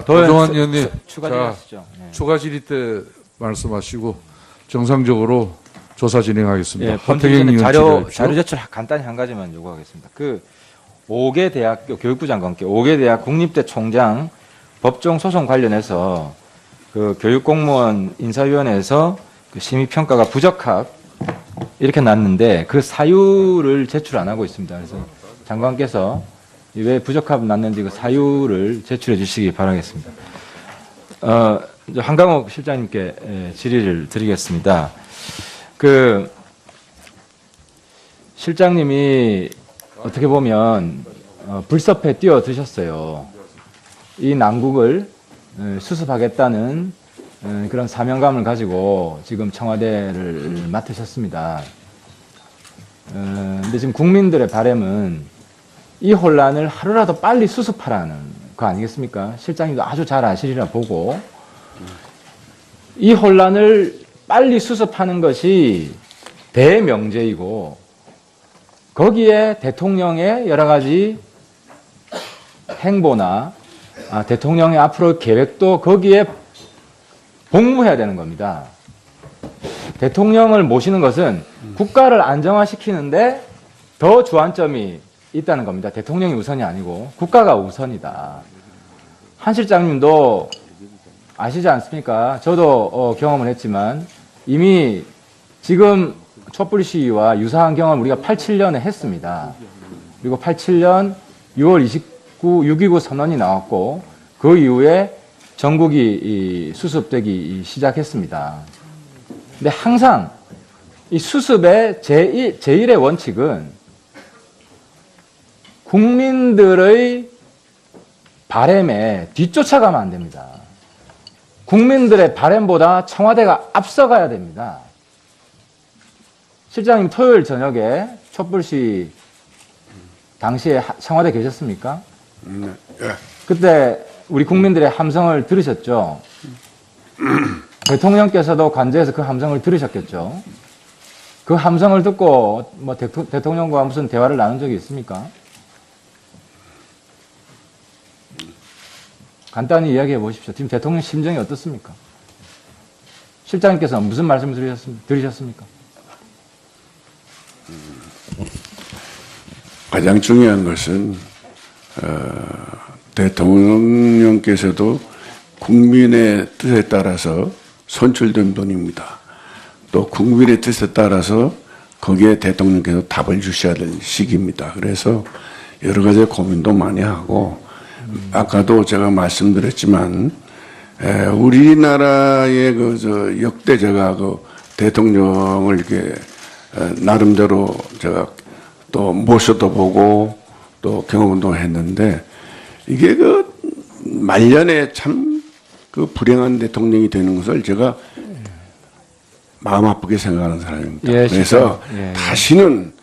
도정환 의원님, 추가 질의하시죠. 네. 추가 질의 때 말씀하시고 정상적으로 조사 진행하겠습니다. 예, 본회의는 자료 제출 간단히 한 가지만 요구하겠습니다. 그 5개 대학교 교육부 장관께 5개 대학 국립대 총장 법정 소송 관련해서 그 교육공무원 인사위원회에서 그 심의평가가 부적합 이렇게 났는데 그 사유를 제출 안 하고 있습니다. 그래서 장관께서 왜 부적합 났는지 그 사유를 제출해 주시기 바라겠습니다. 이제 한강옥 실장님께 질의를 드리겠습니다. 그 실장님이 어떻게 보면 불섭에 뛰어드셨어요. 이 난국을 수습하겠다는 그런 사명감을 가지고 지금 청와대를 맡으셨습니다. 근데 지금 국민들의 바람은 이 혼란을 하루라도 빨리 수습하라는 거 아니겠습니까? 실장님도 아주 잘 아시리라 보고 이 혼란을 빨리 수습하는 것이 대명제이고 거기에 대통령의 여러 가지 행보나 대통령의 앞으로 계획도 거기에 복무해야 되는 겁니다. 대통령을 모시는 것은 국가를 안정화시키는데 더 주안점이 있다는 겁니다. 대통령이 우선이 아니고 국가가 우선이다. 한 실장님도 아시지 않습니까? 저도 경험을 했지만 이미 지금 촛불 시위와 유사한 경험을 우리가 87년에 했습니다. 그리고 87년 6월 29, 6.29 선언이 나왔고 그 이후에 전국이 수습되기 시작했습니다. 근데 항상 이 수습의 제1의 원칙은 국민들의 바람에 뒤쫓아가면 안 됩니다. 국민들의 바람보다 청와대가 앞서가야 됩니다. 실장님 토요일 저녁에 촛불시 당시에 청와대 계셨습니까? 네. 그때 우리 국민들의 함성을 들으셨죠? 대통령께서도 관저에서 그 함성을 들으셨겠죠? 그 함성을 듣고 뭐 대통령과 무슨 대화를 나눈 적이 있습니까? 간단히 이야기해 보십시오. 지금 대통령 심정이 어떻습니까? 실장님께서 무슨 말씀을 들으셨습니까? 가장 중요한 것은 대통령께서도 국민의 뜻에 따라서 선출된 분입니다. 또 국민의 뜻에 따라서 거기에 대통령께서 답을 주셔야 될 시기입니다. 그래서 여러 가지 고민도 많이 하고 아까도 제가 말씀드렸지만 우리나라의 역대 제가 대통령을 이렇게 나름대로 제가 또 모셔도 보고 또 경험도 했는데 이게 말년에 참 불행한 대통령이 되는 것을 제가 마음 아프게 생각하는 사람입니다. 예, 그래서 예. 다시는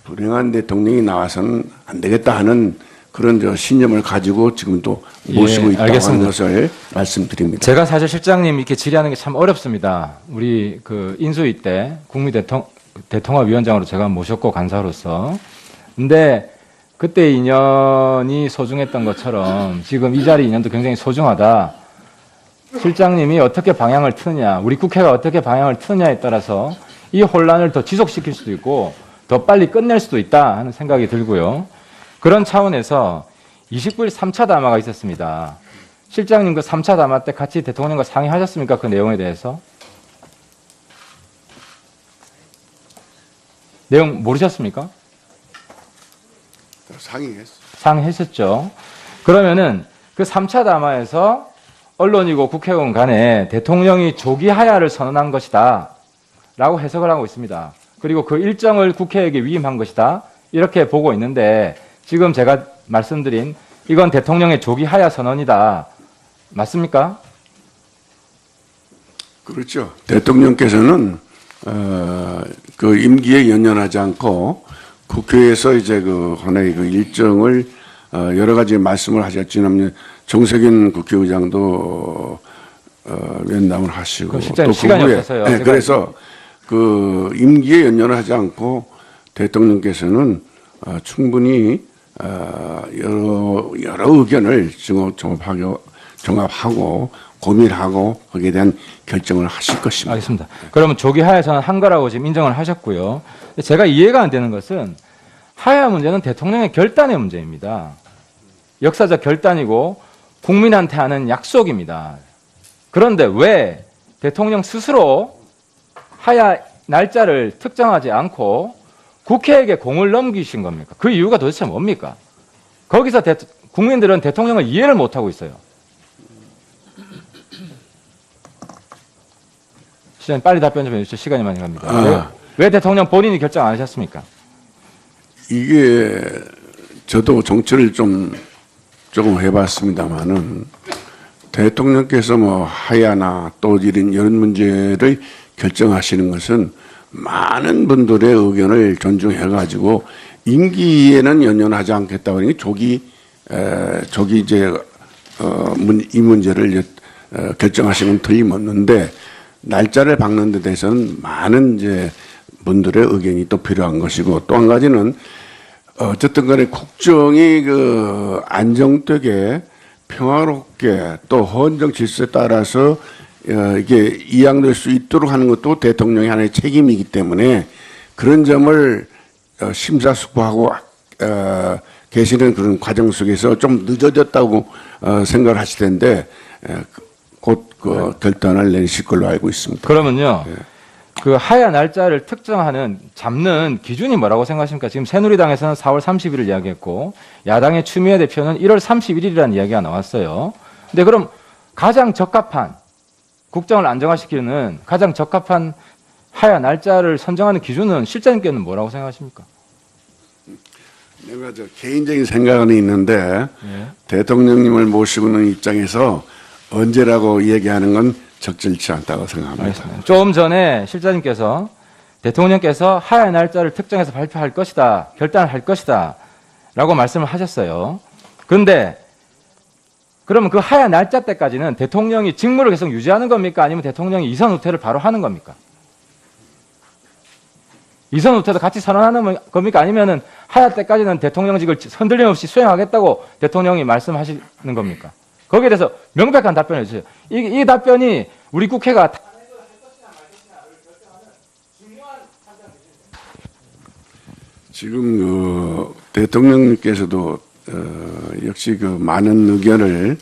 불행한 대통령이 나와서는 안 되겠다 하는 그런 신념을 가지고 지금도 모시고 있다고 하는 것을 말씀드립니다. 제가 사실 실장님 이렇게 질의하는 게 참 어렵습니다. 우리 그 인수위 때 국민대통합위원장으로 제가 모셨고 간사로서. 근데 그때 인연이 소중했던 것처럼 지금 이 자리 인연도 굉장히 소중하다. 실장님이 어떻게 방향을 트느냐, 우리 국회가 어떻게 방향을 트느냐에 따라서 이 혼란을 더 지속시킬 수도 있고 더 빨리 끝낼 수도 있다 하는 생각이 들고요. 그런 차원에서 29일 3차 담화가 있었습니다. 실장님 그 3차 담화 때 같이 대통령과 상의하셨습니까? 그 내용에 대해서? 내용 모르셨습니까? 상의했었죠. 그러면은 그 3차 담화에서 언론이고 국회의원 간에 대통령이 조기 하야를 선언한 것이다 라고 해석을 하고 있습니다. 그리고 그 일정을 국회에게 위임한 것이다 이렇게 보고 있는데 지금 제가 말씀드린 이건 대통령의 조기 하야 선언이다. 맞습니까? 그렇죠. 대통령께서는 그 임기에 연연하지 않고 국회에서 이제 하나의 일정을 여러 가지 말씀을 하셨지만 정세균 국회의장도 면담을 하시고 또 시간이 없어서요. 네, 그래서 그 임기에 연연하지 않고 대통령께서는 충분히 여러 의견을 지금 종합하고 고민하고 거기에 대한 결정을 하실 것입니다. 알겠습니다. 그러면 조기 하야에서는 한 거라고 지금 인정을 하셨고요. 근데 제가 이해가 안 되는 것은 하야 문제는 대통령의 결단의 문제입니다. 역사적 결단이고 국민한테 하는 약속입니다. 그런데 왜 대통령 스스로 하야 날짜를 특정하지 않고 국회에게 공을 넘기신 겁니까? 그 이유가 도대체 뭡니까? 거기서 국민들은 대통령을 이해를 못하고 있어요. 시장님 빨리 답변 좀 해주시죠. 시간이 많이 갑니다. 왜 대통령 본인이 결정 안 하셨습니까? 이게 저도 정치를 조금 해봤습니다만은 대통령께서 뭐 하야나 또 이런 문제를 결정하시는 것은 많은 분들의 의견을 존중해가지고 임기에는 연연하지 않겠다 그러니 조기 이제 이 문제를 결정하시는 건 틀림없는데 날짜를 박는 데 대해서는 많은 이제 분들의 의견이 또 필요한 것이고 또 한 가지는 어쨌든 간에 국정이 안정되게 평화롭게 또 헌정 질서에 따라서 이게 이양될 수 있도록 하는 것도 대통령의 하나의 책임이기 때문에 그런 점을 심사숙고하고 계시는 그런 과정 속에서 좀 늦어졌다고 생각을 하실 텐데 곧 그 결단을 내리실 걸로 알고 있습니다. 그러면요. 예. 그 하야 날짜를 잡는 기준이 뭐라고 생각하십니까? 지금 새누리당에서는 4월 30일을 이야기했고 야당의 추미애 대표는 1월 31일이라는 이야기가 나왔어요. 근데 그럼 가장 적합한 국정을 안정화시키는 가장 적합한 하야 날짜를 선정하는 기준은 실장님께는 뭐라고 생각하십니까? 내가 개인적인 생각은 있는데 예. 대통령님을 모시고는 입장에서 언제라고 얘기하는 건 적절치 않다고 생각합니다. 알겠습니다. 좀 전에 실장님께서 대통령께서 하야 날짜를 특정해서 발표할 것이다, 결단을 할 것이다 라고 말씀을 하셨어요. 그런데 그러면 그 하야 날짜 때까지는 대통령이 직무를 계속 유지하는 겁니까? 아니면 대통령이 이선 후퇴를 바로 하는 겁니까? 이선 후퇴도 같이 선언하는 겁니까? 아니면은 하야 때까지는 대통령직을 흔들림 없이 수행하겠다고 대통령이 말씀하시는 겁니까? 거기에 대해서 명백한 답변을 해주세요. 이 답변이 우리 국회가 지금 대통령님께서도 역시 많은 의견을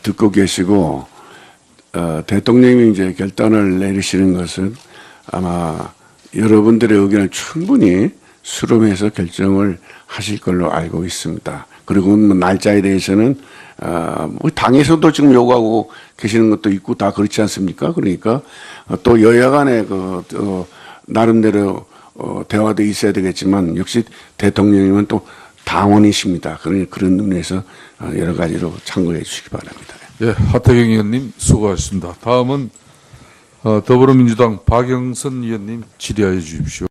듣고 계시고 대통령이 이제 결단을 내리시는 것은 아마 여러분들의 의견을 충분히 수렴해서 결정을 하실 걸로 알고 있습니다. 그리고 날짜에 대해서는 뭐 당에서도 지금 요구하고 계시는 것도 있고 다 그렇지 않습니까? 그러니까 또 여야 간에 나름대로 대화도 있어야 되겠지만 역시 대통령님은 또 당원이십니다. 그런 의미에서 여러 가지로 참고해 주시기 바랍니다. 예, 하태경 의원님 수고하셨습니다. 다음은 더불어민주당 박영선 의원님 질의하여 주십시오.